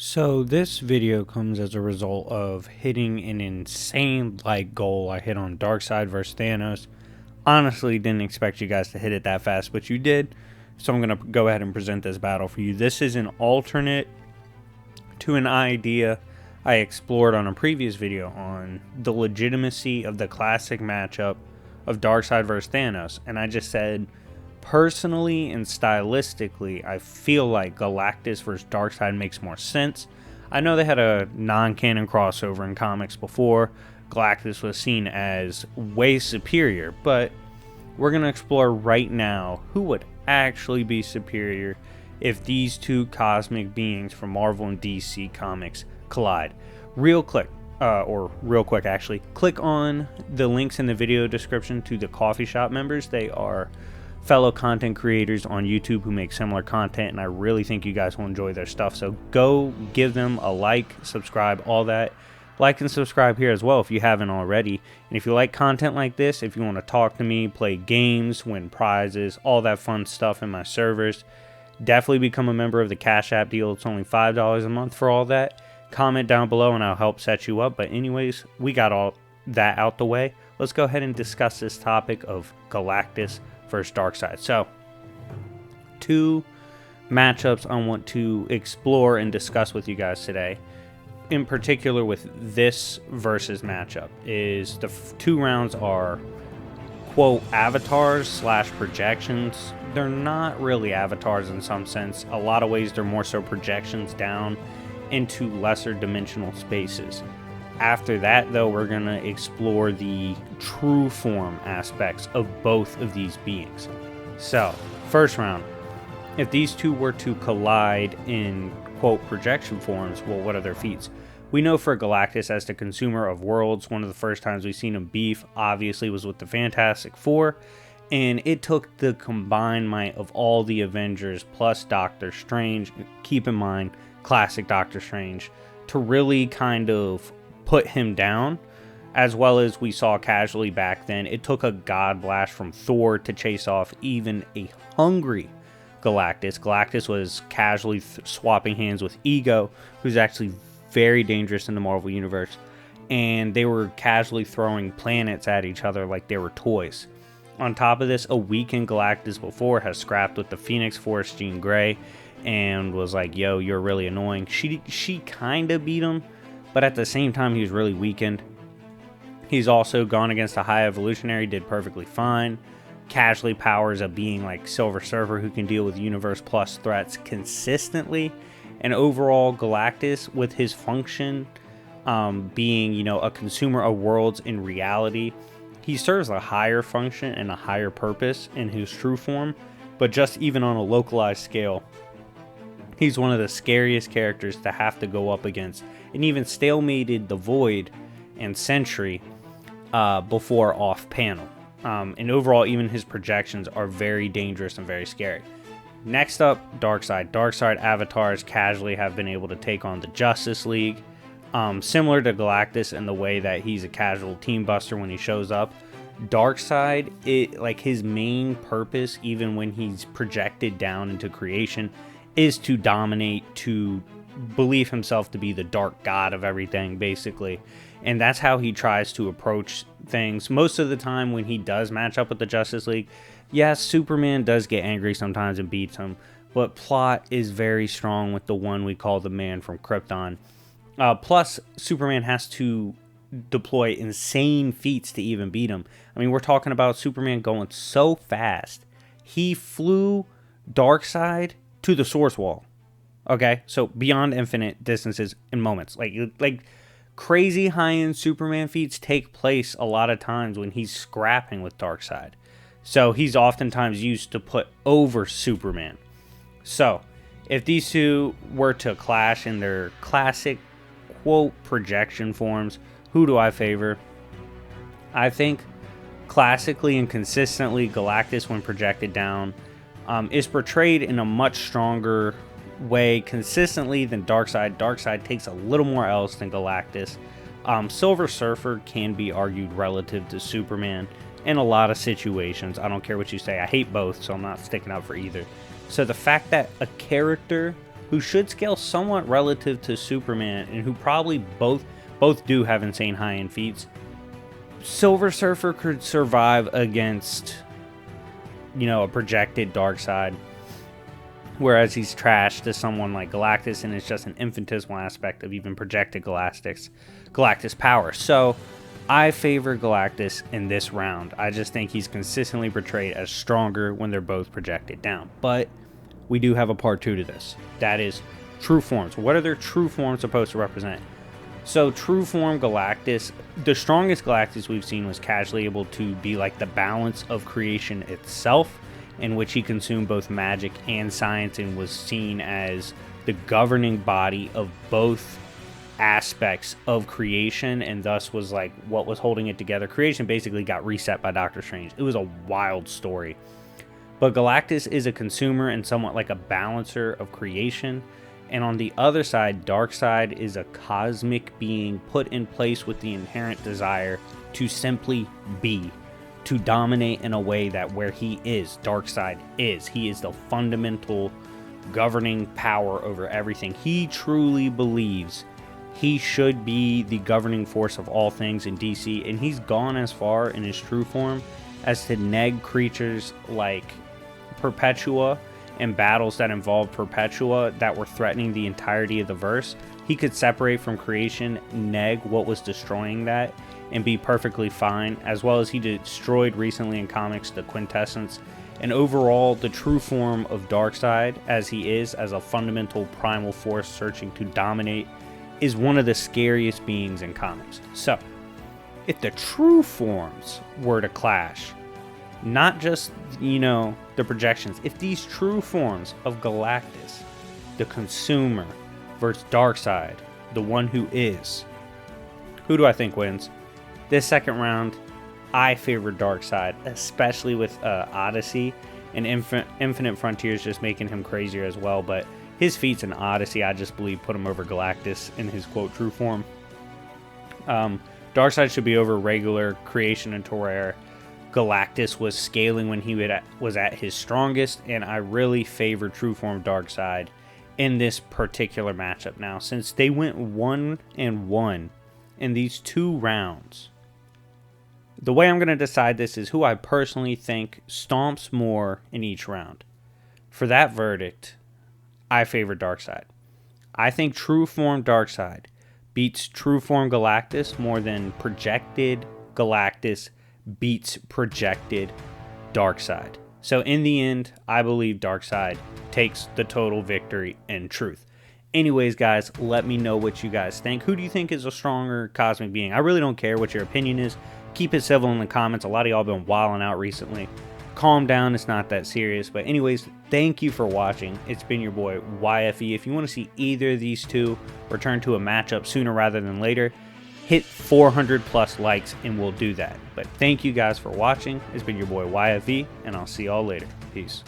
So this video comes as a result of hitting an insane goal I hit on Darkseid versus Thanos. Honestly, didn't expect you guys to hit it that fast, but you did. So I'm going to go ahead and present this battle for you. This is an alternate to an idea I explored on a previous video on the legitimacy of the classic matchup of Darkseid versus Thanos. And I just said, personally and stylistically, I feel like Galactus versus Darkseid makes more sense. I know they had a non-canon crossover in comics before. Galactus was seen as way superior, but we're going to explore right now who would actually be superior if these two cosmic beings from Marvel and DC Comics collide. Real quick actually, click on the links in the video description to the coffee shop members. They are fellow content creators on YouTube who make similar content, and I really think you guys will enjoy their stuff. So go give them a like, subscribe, all that. Like and subscribe here as well if you haven't already. And if you like content like this, if you want to talk to me, play games, win prizes, all that fun stuff in my servers, definitely become a member of the Cash App deal. It's only $5 a month for all that. Comment down below and I'll help set you up. But anyways, we got all that out the way. Let's go ahead and discuss this topic of Galactus versus Darkseid. So, two matchups I want to explore and discuss with you guys today. In particular with this versus matchup is the two rounds are quote avatars slash projections. They're not really avatars in some sense. A lot of ways they're more so projections down into lesser dimensional spaces. After that, though, we're going to explore the true form aspects of both of these beings. So, first round, if these two were to collide in, quote, projection forms, well, what are their feats? We know for Galactus as the consumer of worlds, one of the first times we've seen him beef, obviously, was with the Fantastic Four, and it took the combined might of all the Avengers plus Doctor Strange, keep in mind, classic Doctor Strange, to really kind of put him down, as well as we saw casually back then. It took a god blast from Thor to chase off even a hungry Galactus. Galactus was casually swapping hands with Ego, who's actually very dangerous in the Marvel Universe, and they were casually throwing planets at each other like they were toys. On top of this, a weakened Galactus before has scrapped with the Phoenix Force, Jean Grey, and was like, yo, you're really annoying. She kind of beat him, but at the same time, he was really weakened. He's also gone against a high evolutionary, did perfectly fine. Casually powers a being like Silver Surfer who can deal with Universe Plus threats consistently. And overall, Galactus, with his function being, a consumer of worlds in reality, he serves a higher function and a higher purpose in his true form. But just even on a localized scale, he's one of the scariest characters to have to go up against, and even stalemated the Void and Sentry before off-panel. And overall, even his projections are very dangerous and very scary. Next up, Darkseid. Darkseid avatars casually have been able to take on the Justice League. Similar to Galactus in the way that he's a casual team buster when he shows up. Darkseid, his main purpose, even when he's projected down into creation, is to dominate, to believe himself to be the dark god of everything, basically. And that's how he tries to approach things. Most of the time when he does match up with the Justice League, yes, Superman does get angry sometimes and beats him, but plot is very strong with the one we call the Man from Krypton. Plus, Superman has to deploy insane feats to even beat him. I mean, we're talking about Superman going so fast. He flew Darkseid to the source wall. Okay, so beyond infinite distances in moments. Like crazy high-end Superman feats take place a lot of times when he's scrapping with Darkseid. So he's oftentimes used to put over Superman. So if these two were to clash in their classic, quote, projection forms, who do I favor? I think classically and consistently, Galactus, when projected down, is portrayed in a much stronger way consistently than Darkseid. Darkseid takes a little more L's than Galactus. Silver Surfer can be argued relative to Superman in a lot of situations. I don't care what you say. I hate both, so I'm not sticking out for either. So the fact that a character who should scale somewhat relative to Superman, and who probably both do have insane high-end feats. Silver Surfer could survive against, a projected Darkseid, whereas he's trash to someone like Galactus, and it's just an infinitesimal aspect of even projected Galactus power. So I favor Galactus in this round. I just think he's consistently portrayed as stronger when they're both projected down. But we do have a part 2 to this. That is true forms. What are their true forms supposed to represent? So true form Galactus, the strongest Galactus we've seen was casually able to be like the balance of creation itself, in which he consumed both magic and science and was seen as the governing body of both aspects of creation, and thus was like what was holding it together. Creation basically got reset by Doctor Strange. It was a wild story. But Galactus is a consumer and somewhat like a balancer of creation. And on the other side, Darkseid is a cosmic being put in place with the inherent desire to simply be, to dominate in a way that where he is, Darkseid is. He is the fundamental governing power over everything. He truly believes he should be the governing force of all things in DC, and he's gone as far in his true form as to neg creatures like Perpetua and battles that involved Perpetua that were threatening the entirety of the verse. He could separate from creation, neg what was destroying that, and be perfectly fine, as well as he destroyed recently in comics the Quintessence. And overall, the true form of Darkseid, as he is, as a fundamental primal force searching to dominate, is one of the scariest beings in comics. So, if the true forms were to clash, not just, the projections, if these true forms of Galactus, the consumer, versus Darkseid, the one who is, who do I think wins? This second round, I favor Darkseid, especially with Odyssey and Infinite Frontiers just making him crazier as well. But his feats in Odyssey, I just believe, put him over Galactus in his, quote, true form. Darkseid should be over regular creation and Torare. Galactus was scaling when he was at his strongest, and I really favor true form Darkseid in this particular matchup. Now, since they went 1-1 in these 2 rounds, the way I'm going to decide this is who I personally think stomps more in each round. For that verdict, I favor Darkseid. I think true form Darkseid beats true form Galactus more than projected Galactus beats projected Darkseid. So in the end, I believe Darkseid takes the total victory in truth. Anyways, guys, let me know what you guys think. Who do you think is a stronger cosmic being? I really don't care what your opinion is. Keep it civil in the comments. A lot of y'all been wilding out recently. Calm down. It's not that serious. But anyways, thank you for watching. It's been your boy, YFE. If you want to see either of these two return to a matchup sooner rather than later, hit 400 plus likes and we'll do that. But thank you guys for watching. It's been your boy YFE, and I'll see y'all later. Peace.